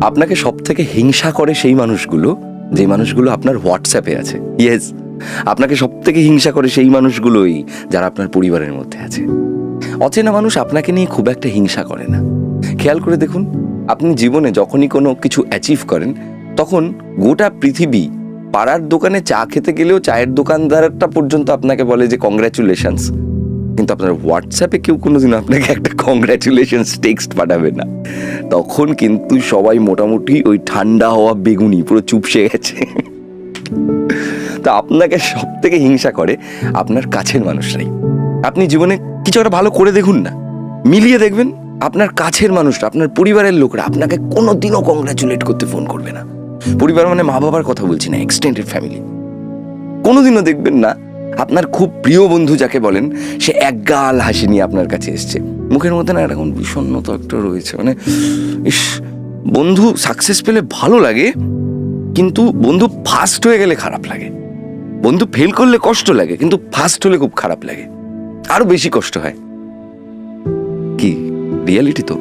আপনাকে সব থেকে হিংসা করে সেই মানুষগুলো যে মানুষগুলো আপনার হোয়াটসঅ্যাপে আছে। ইয়েস, আপনাকে সব থেকে হিংসা করে সেই মানুষগুলোই যারা আপনার পরিবারের মধ্যে আছে। অচেনা মানুষ আপনাকে নিয়ে খুব একটা হিংসা করে না। খেয়াল করে দেখুন, আপনি জীবনে যখনই কোনো কিছু অ্যাচিভ করেন তখন গোটা পৃথিবী পাড়ার দোকানে চা খেতে গেলেও চায়ের দোকানদারটা পর্যন্ত আপনাকে বলে যে কংগ্রাচুলেশনস, কিন্তু আপনার হোয়াটসঅ্যাপে কেউ কোনোদিন আপনাকে একটা কংগ্রাচুলেশনস টেক্সট পাঠাবে না। তখন কিন্তু সবাই মোটামুটি ওই ঠান্ডা হওয়া বেগুনি পুরো চুপসে গেছে। তা আপনাকে সব থেকে হিংসা করে আপনার কাছের মানুষরাই। আপনি জীবনে কিছু একটা ভালো করে দেখুন না, মিলিয়ে দেখবেন আপনার কাছের মানুষরা, আপনার পরিবারের লোকরা আপনাকে কোনোদিনও কংগ্রাচুলেট করতে ফোন করবে না। পরিবার মানে মা বাবার কথা বলছি না, এক্সটেন্ডেড ফ্যামিলি। কোনোদিনও দেখবেন না আপনার খুব প্রিয় বন্ধু যাকে বলেন সে একগাল হাসি নিয়ে আপনার কাছে এসছে, মুখের মধ্যে না এরকম বিষণ্ণতা একটা রয়েছে, মানে ইস, বন্ধু সাকসেস পেলে ভালো লাগে কিন্তু বন্ধু ফার্স্ট হয়ে গেলে খারাপ লাগে। বন্ধু ফেল করলে কষ্ট লাগে কিন্তু ফার্স্ট হলে খুব খারাপ লাগে, আরো বেশি কষ্ট হয়। কি রিয়ালিটি তো।